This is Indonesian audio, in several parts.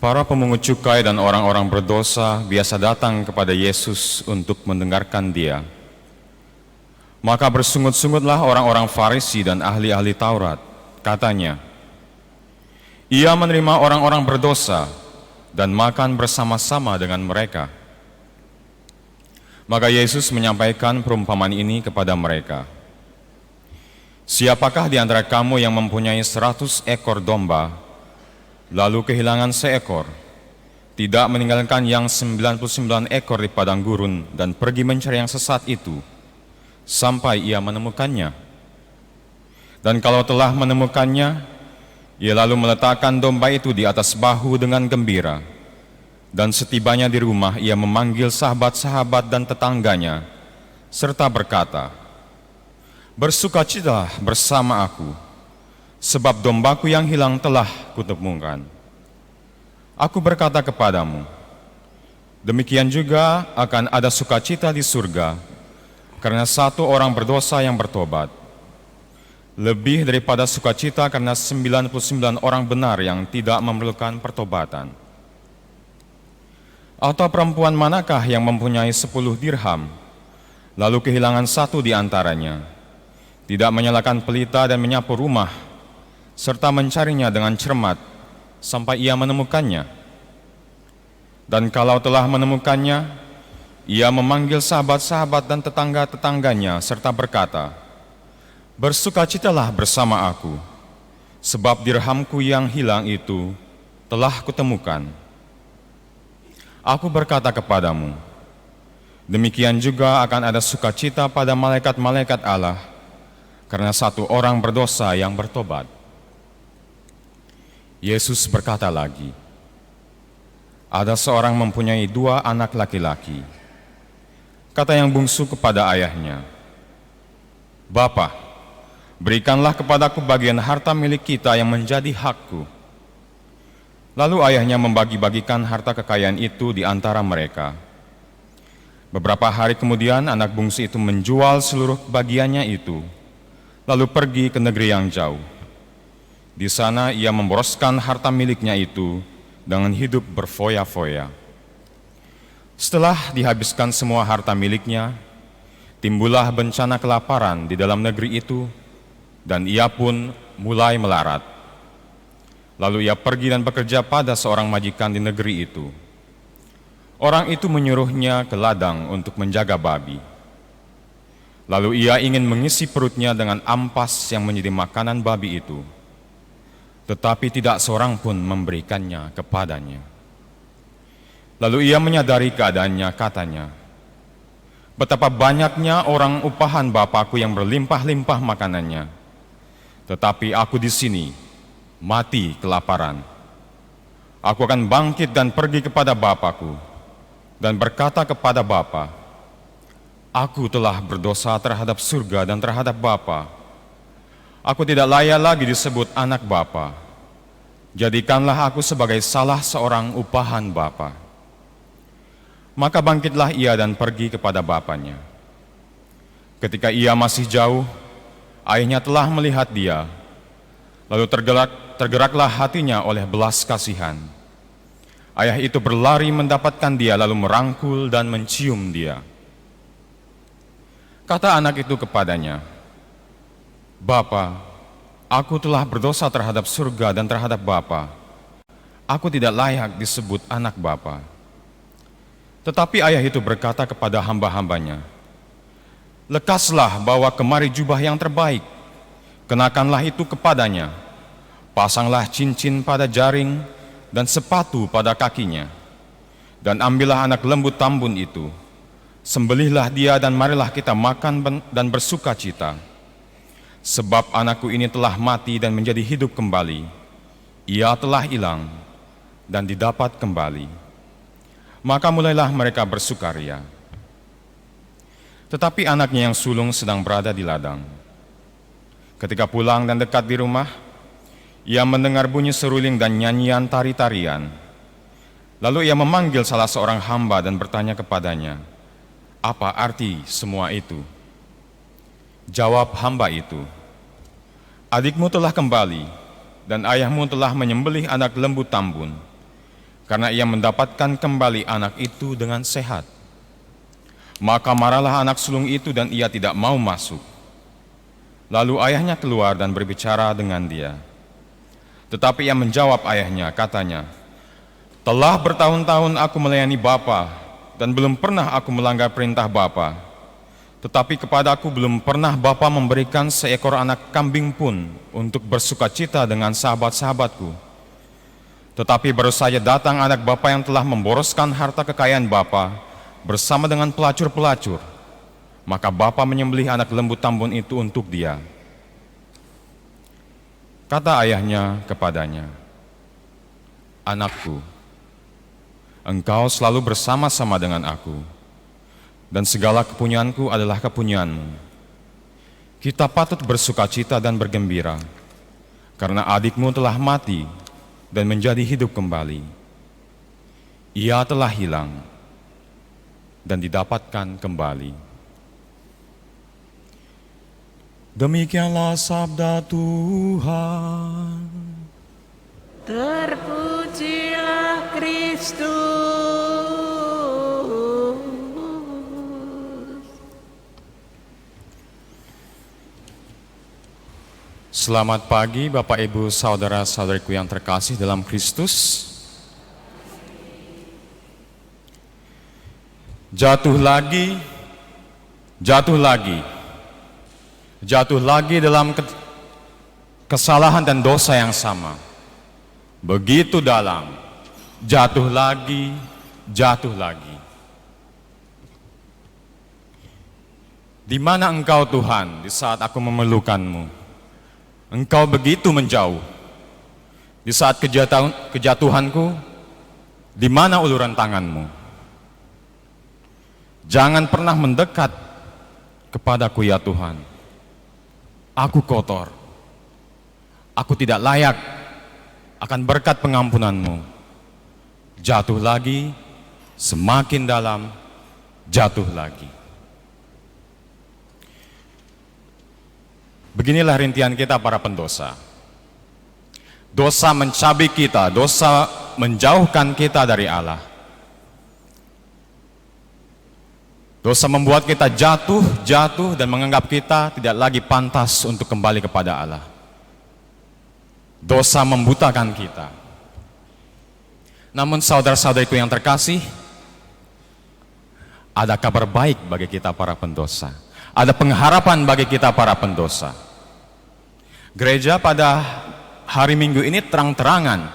Para pemungut cukai dan orang-orang berdosa biasa datang kepada Yesus untuk mendengarkan Dia. Maka bersungut-sungutlah orang-orang Farisi dan ahli-ahli Taurat. Katanya, Ia menerima orang-orang berdosa dan makan bersama-sama dengan mereka. Maka Yesus menyampaikan perumpamaan ini kepada mereka. Siapakah di antara kamu yang mempunyai 100 ekor domba, lalu kehilangan seekor, tidak meninggalkan yang 99 ekor di padang gurun dan pergi mencari yang sesat itu, sampai ia menemukannya? Dan kalau telah menemukannya, ia lalu meletakkan domba itu di atas bahu dengan gembira. Dan setibanya di rumah, ia memanggil sahabat-sahabat dan tetangganya, serta berkata, "Bersukacitalah bersama aku, sebab dombaku yang hilang telah kutemukan. Aku berkata kepadamu, demikian juga akan ada sukacita di surga, karena satu orang berdosa yang bertobat, lebih daripada sukacita karena 99 orang benar yang tidak memerlukan pertobatan. Atau perempuan manakah yang mempunyai 10 dirham, lalu kehilangan satu di antaranya, tidak menyalakan pelita dan menyapu rumah, serta mencarinya dengan cermat sampai ia menemukannya? Dan kalau telah menemukannya, ia memanggil sahabat-sahabat dan tetangga-tetangganya serta berkata, bersukacitalah bersama aku, sebab dirhamku yang hilang itu telah kutemukan. Aku berkata kepadamu, demikian juga akan ada sukacita pada malaikat-malaikat Allah, karena satu orang berdosa yang bertobat." Yesus berkata lagi, ada seorang mempunyai 2 anak laki-laki. Kata yang bungsu kepada ayahnya, "Bapa, berikanlah kepadaku bagian harta milik kita yang menjadi hakku." Lalu ayahnya membagi-bagikan harta kekayaan itu di antara mereka. Beberapa hari kemudian anak bungsu itu menjual seluruh bagiannya itu, lalu pergi ke negeri yang jauh. Di sana ia memboroskan harta miliknya itu dengan hidup berfoya-foya. Setelah dihabiskan semua harta miliknya, timbullah bencana kelaparan di dalam negeri itu, dan ia pun mulai melarat. Lalu ia pergi dan bekerja pada seorang majikan di negeri itu. Orang itu menyuruhnya ke ladang untuk menjaga babi. Lalu ia ingin mengisi perutnya dengan ampas yang menjadi makanan babi itu, tetapi tidak seorang pun memberikannya kepadanya. Lalu ia menyadari keadaannya, katanya, betapa banyaknya orang upahan Bapakku yang berlimpah-limpah makanannya, tetapi aku di sini mati kelaparan. Aku akan bangkit dan pergi kepada Bapakku dan berkata kepada Bapa, aku telah berdosa terhadap surga dan terhadap Bapa. Aku tidak layak lagi disebut anak Bapa. Jadikanlah aku sebagai salah seorang upahan Bapa. Maka bangkitlah ia dan pergi kepada bapanya. Ketika ia masih jauh, ayahnya telah melihat dia. Lalu tergeraklah hatinya oleh belas kasihan. Ayah itu berlari mendapatkan dia, lalu merangkul dan mencium dia. Kata anak itu kepadanya, Bapa, aku telah berdosa terhadap surga dan terhadap Bapa. Aku tidak layak disebut anak Bapa. Tetapi ayah itu berkata kepada hamba-hambanya, lekaslah bawa kemari jubah yang terbaik, kenakanlah itu kepadanya, pasanglah cincin pada jaring dan sepatu pada kakinya, dan ambillah anak lembu tambun itu, sembelihlah dia dan marilah kita makan dan bersuka cita. Sebab anakku ini telah mati dan menjadi hidup kembali, ia telah hilang dan didapat kembali. Maka mulailah mereka bersukaria. Tetapi anaknya yang sulung sedang berada di ladang. Ketika pulang dan dekat di rumah, ia mendengar bunyi seruling dan nyanyian tari-tarian. Lalu ia memanggil salah seorang hamba dan bertanya kepadanya, apa arti semua itu? Jawab hamba itu, adikmu telah kembali dan ayahmu telah menyembelih anak lembu tambun. karena ia mendapatkan kembali anak itu dengan sehat. Maka marahlah anak sulung itu dan ia tidak mau masuk. Lalu ayahnya keluar dan berbicara dengan dia. Tetapi ia menjawab ayahnya, katanya, "Telah bertahun-tahun aku melayani Bapa dan belum pernah aku melanggar perintah Bapa. Tetapi kepadaku belum pernah Bapa memberikan seekor anak kambing pun untuk bersukacita dengan sahabat-sahabatku. Tetapi baru saja datang anak Bapa yang telah memboroskan harta kekayaan Bapa bersama dengan pelacur-pelacur. Maka Bapa menyembelih anak lembu tambun itu untuk dia." Kata ayahnya kepadanya, "Anakku, engkau selalu bersama-sama dengan aku, dan segala kepunyaanku adalah kepunyaanmu. Kita patut bersukacita dan bergembira, karena adikmu telah mati dan menjadi hidup kembali. Ia telah hilang dan didapatkan kembali." Demikianlah sabda Tuhan. Terpujilah Kristus. Selamat pagi Bapak Ibu Saudara-saudariku yang terkasih dalam Kristus. Jatuh lagi, jatuh lagi. Jatuh lagi dalam kesalahan dan dosa yang sama. Begitu dalam, jatuh lagi, jatuh lagi. Di mana engkau Tuhan di saat aku memerlukanmu? Engkau begitu menjauh. Di saat kejatuhanku, di mana uluran tanganmu? Jangan pernah mendekat kepadaku ya Tuhan. Aku kotor, aku tidak layak akan berkat pengampunanmu. Jatuh lagi, semakin dalam, jatuh lagi. Beginilah rintihan kita para pendosa. Dosa mencabik kita, dosa menjauhkan kita dari Allah. Dosa membuat kita jatuh dan menganggap kita tidak lagi pantas untuk kembali kepada Allah. Dosa membutakan kita. Namun saudara-saudariku yang terkasih, ada kabar baik bagi kita para pendosa. Ada pengharapan bagi kita para pendosa. Gereja pada hari Minggu ini terang-terangan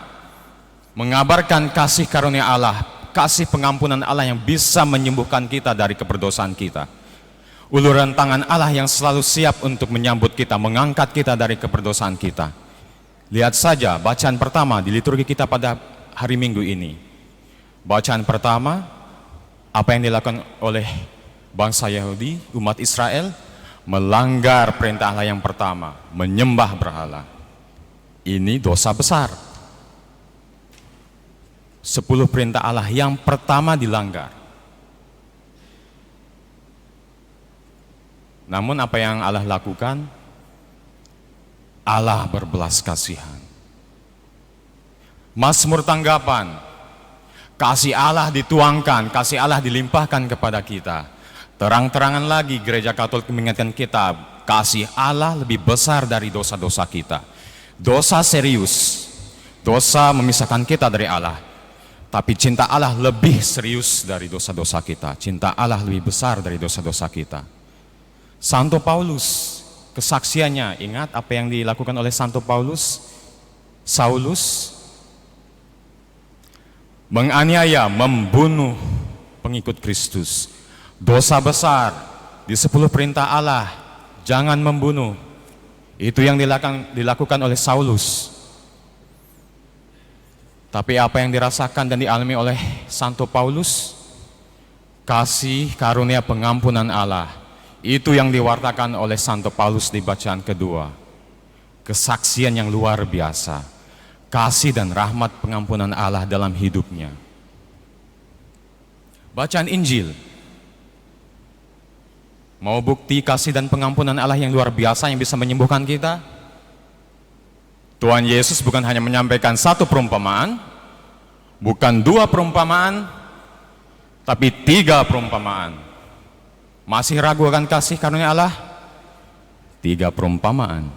mengabarkan kasih karunia Allah, kasih pengampunan Allah yang bisa menyembuhkan kita dari keberdosaan kita. Uluran tangan Allah yang selalu siap untuk menyambut kita, mengangkat kita dari keberdosaan kita. Lihat saja bacaan pertama di liturgi kita pada hari Minggu ini. Bacaan pertama, apa yang dilakukan oleh bangsa Yahudi, umat Israel, melanggar perintah Allah yang pertama, menyembah berhala. Ini dosa besar. 10 perintah Allah yang pertama dilanggar. Namun apa yang Allah lakukan? Allah berbelas kasihan. Mazmur tanggapan, kasih Allah dituangkan, kasih Allah dilimpahkan kepada kita. Terang-terangan lagi Gereja Katolik mengingatkan kita, kasih Allah lebih besar dari dosa-dosa kita. Dosa serius, dosa memisahkan kita dari Allah. Tapi cinta Allah lebih serius dari dosa-dosa kita. Cinta Allah lebih besar dari dosa-dosa kita. Santo Paulus, kesaksiannya, ingat apa yang dilakukan oleh Santo Paulus? Saulus menganiaya, membunuh pengikut Kristus. Dosa besar di 10 perintah Allah, jangan membunuh. Itu yang dilakukan oleh Saulus. Tapi apa yang dirasakan dan dialami oleh Santo Paulus? Kasih karunia pengampunan Allah. Itu yang diwartakan oleh Santo Paulus di bacaan kedua. Kesaksian yang luar biasa. Kasih dan rahmat pengampunan Allah dalam hidupnya. Bacaan Injil. Mau bukti kasih dan pengampunan Allah yang luar biasa yang bisa menyembuhkan kita? Tuhan Yesus bukan hanya menyampaikan satu perumpamaan, Bukan 2 perumpamaan, tapi 3 perumpamaan. Masih ragu akan kasih karunia Allah? 3 perumpamaan.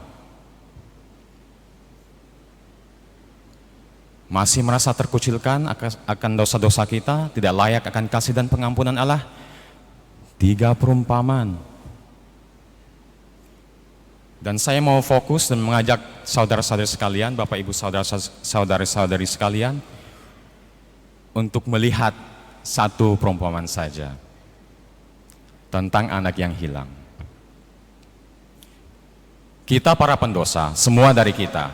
Masih merasa terkucilkan akan dosa-dosa kita, tidak layak akan kasih dan pengampunan Allah? 3 perumpamaan. Dan saya mau fokus dan mengajak saudara-saudari sekalian, Bapak Ibu saudara-saudari sekalian, untuk melihat satu perumpamaan saja tentang anak yang hilang. Kita para pendosa, semua dari kita,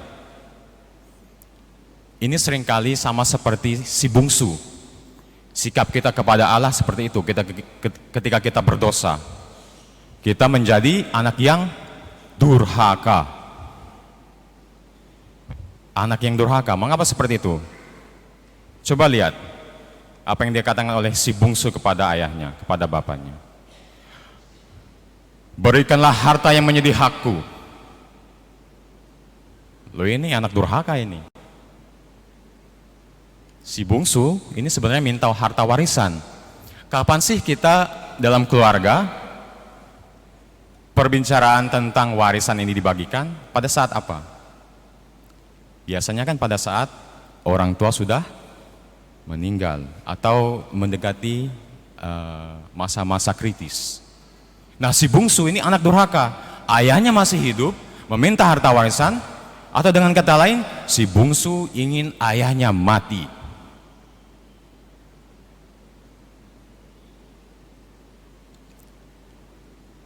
ini seringkali sama seperti si bungsu. Sikap kita kepada Allah seperti itu. Ketika kita berdosa, kita menjadi anak yang durhaka. Anak yang durhaka. Mengapa seperti itu? Coba lihat apa yang dikatakan oleh si bungsu kepada ayahnya, kepada bapaknya. Berikanlah harta yang menjadi hakku. Loh, ini anak durhaka ini. Si bungsu ini sebenarnya minta harta warisan. Kapan sih kita dalam keluarga perbincangan tentang warisan ini dibagikan? Pada saat apa? Biasanya kan pada saat orang tua sudah meninggal atau mendekati masa-masa kritis. Nah, si bungsu ini anak durhaka. Ayahnya masih hidup, meminta harta warisan, atau dengan kata lain, si bungsu ingin ayahnya mati.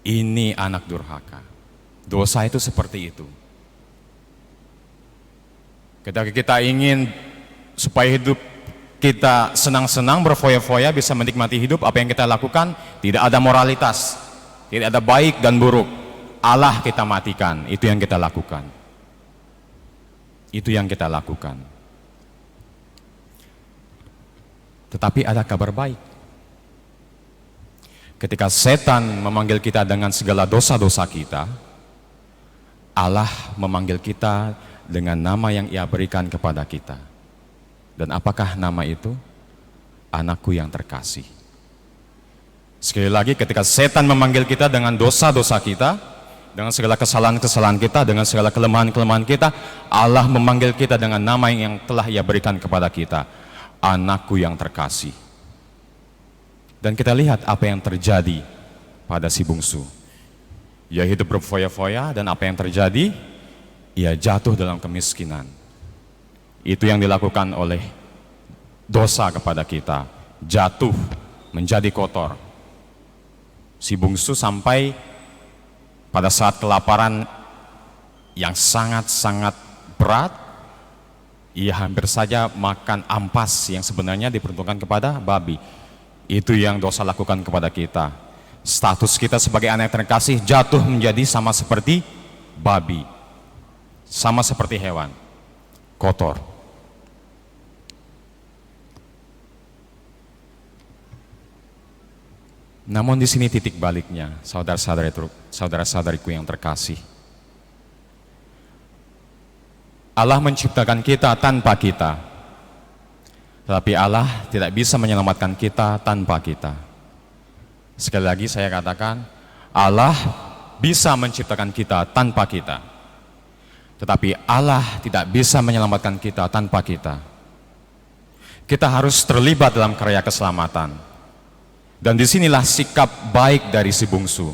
Ini anak durhaka. Dosa itu seperti itu. Ketika kita ingin supaya hidup kita senang-senang, berfoya-foya, bisa menikmati hidup, apa yang kita lakukan? Tidak ada moralitas, tidak ada baik dan buruk. Allah kita matikan, itu yang kita lakukan. Itu yang kita lakukan. Tetapi ada kabar baik. Ketika setan memanggil kita dengan segala dosa-dosa kita, Allah memanggil kita dengan nama yang Ia berikan kepada kita. Dan apakah nama itu? Anakku yang terkasih. Sekali lagi, ketika setan memanggil kita dengan dosa-dosa kita, dengan segala kesalahan-kesalahan kita, dengan segala kelemahan-kelemahan kita, Allah memanggil kita dengan nama yang telah Ia berikan kepada kita. Anakku yang terkasih. Dan kita lihat apa yang terjadi pada si bungsu. Ia hidup berfoya-foya, dan apa yang terjadi? Ia jatuh dalam kemiskinan. Itu yang dilakukan oleh dosa kepada kita. Jatuh menjadi kotor. Si bungsu sampai pada saat kelaparan yang sangat-sangat berat, ia hampir saja makan ampas yang sebenarnya diperuntukkan kepada babi. Itu yang dosa lakukan kepada kita. Status kita sebagai anak terkasih jatuh menjadi sama seperti babi, sama seperti hewan, kotor. Namun di sini titik baliknya, saudara-saudariku yang terkasih. Allah menciptakan kita tanpa kita. Tetapi Allah tidak bisa menyelamatkan kita tanpa kita. Sekali lagi saya katakan, Allah bisa menciptakan kita tanpa kita. Tetapi Allah tidak bisa menyelamatkan kita tanpa kita. Kita harus terlibat dalam karya keselamatan. Dan disinilah sikap baik dari si bungsu.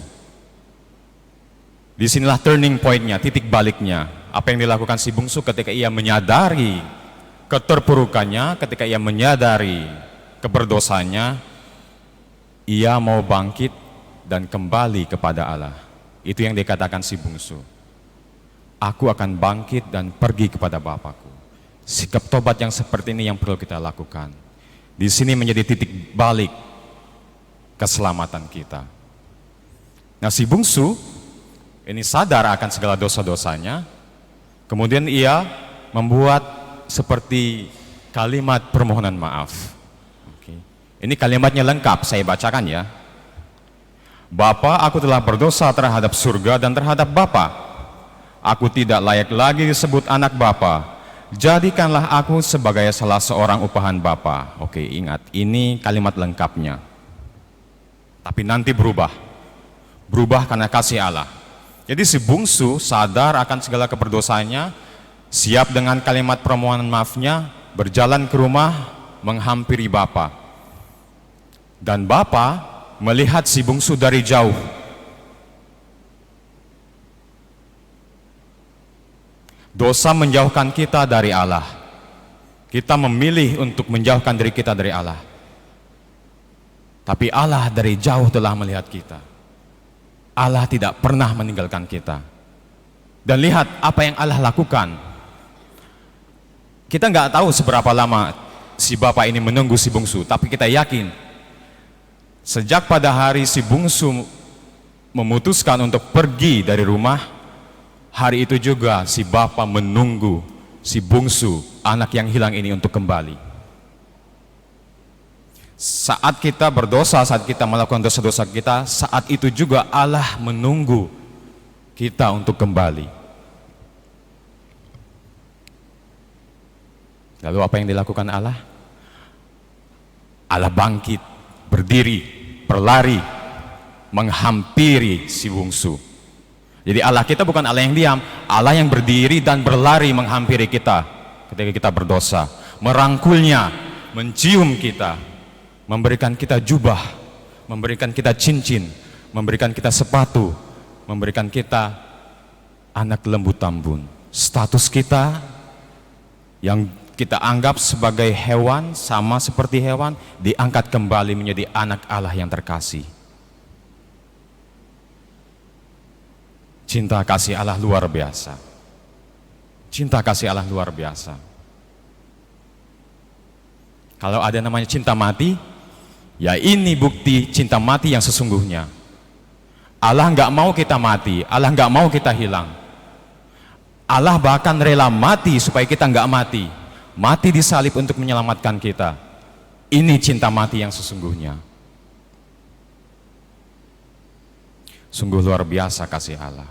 Disinilah turning point-nya, titik baliknya. Apa yang dilakukan si bungsu ketika ia menyadari keterpurukannya, ketika ia menyadari keberdosanya, ia mau bangkit dan kembali kepada Allah. Itu yang dikatakan si bungsu. Aku akan bangkit dan pergi kepada Bapakku. Sikap tobat yang seperti ini yang perlu kita lakukan. Di sini menjadi titik balik keselamatan kita. Nah, si bungsu ini sadar akan segala dosa-dosanya. Kemudian ia membuat seperti kalimat permohonan maaf. Oke. Ini kalimatnya lengkap, saya bacakan ya. Bapa, aku telah berdosa terhadap surga dan terhadap Bapa. Aku tidak layak lagi disebut anak Bapa. jadikanlah aku sebagai salah seorang upahan Bapa. Oke, ingat, ini kalimat lengkapnya. Tapi nanti berubah. Berubah karena kasih Allah. Jadi si bungsu sadar akan segala keberdosaannya, siap dengan kalimat permohonan maafnya, berjalan ke rumah, menghampiri Bapa. Dan Bapa melihat si bungsu dari jauh. Dosa menjauhkan kita dari Allah. Kita memilih untuk menjauhkan diri kita dari Allah. Tapi Allah dari jauh telah melihat kita. Allah tidak pernah meninggalkan kita. Dan lihat apa yang Allah lakukan. Kita nggak tahu seberapa lama si bapak ini menunggu si bungsu, tapi kita yakin sejak pada hari si bungsu memutuskan untuk pergi dari rumah, hari itu juga si bapak menunggu si bungsu, anak yang hilang ini untuk kembali. Saat kita berdosa, saat kita melakukan dosa-dosa kita, saat itu juga Allah menunggu kita untuk kembali. Lalu apa yang dilakukan Allah? Allah bangkit, berdiri, berlari, menghampiri si bungsu. Jadi Allah kita bukan Allah yang diam, Allah yang berdiri dan berlari menghampiri kita ketika kita berdosa, merangkulnya, mencium kita, memberikan kita jubah, memberikan kita cincin, memberikan kita sepatu, memberikan kita anak lembu tambun. Status kita yang kita anggap sebagai hewan, sama seperti hewan, diangkat kembali menjadi anak Allah yang terkasih. Cinta kasih Allah luar biasa. Cinta kasih Allah luar biasa. Kalau ada namanya cinta mati, ya ini bukti cinta mati yang sesungguhnya. Allah nggak mau kita mati, Allah nggak mau kita hilang. Allah bahkan rela mati supaya kita nggak mati. Mati disalib untuk menyelamatkan kita. Ini cinta mati yang sesungguhnya. Sungguh luar biasa kasih Allah.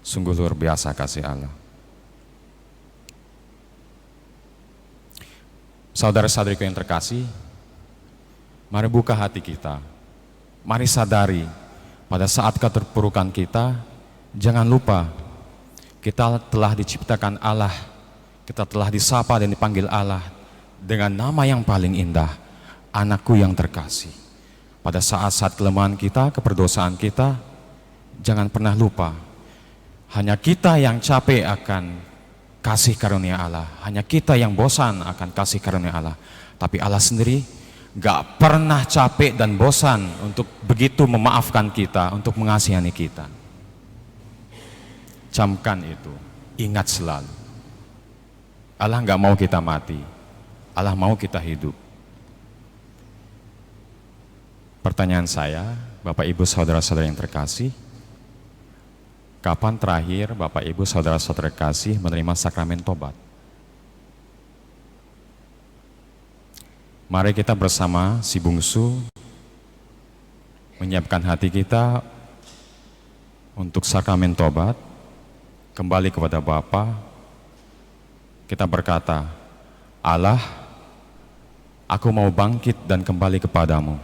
Sungguh luar biasa kasih Allah. Saudara-saudariku yang terkasih, mari buka hati kita. Mari sadari pada saat keterpurukan kita, jangan lupa kita telah diciptakan Allah, kita telah disapa dan dipanggil Allah dengan nama yang paling indah, anakku yang terkasih. Pada saat-saat kelemahan kita, keperdosaan kita, jangan pernah lupa, hanya kita yang capek akan kasih karunia Allah, hanya kita yang bosan akan kasih karunia Allah. Tapi Allah sendiri gak pernah capek dan bosan untuk begitu memaafkan kita, untuk mengasihani kita. Camkan itu, ingat selalu. Allah gak mau kita mati, Allah mau kita hidup. Pertanyaan saya, Bapak Ibu Saudara-saudara yang terkasih, kapan terakhir Bapak Ibu Saudara-saudara kasih menerima sakramen tobat? Mari kita bersama si bungsu menyiapkan hati kita untuk sakramen tobat, kembali kepada Bapa. Kita berkata, Allah, aku mau bangkit dan kembali kepadamu.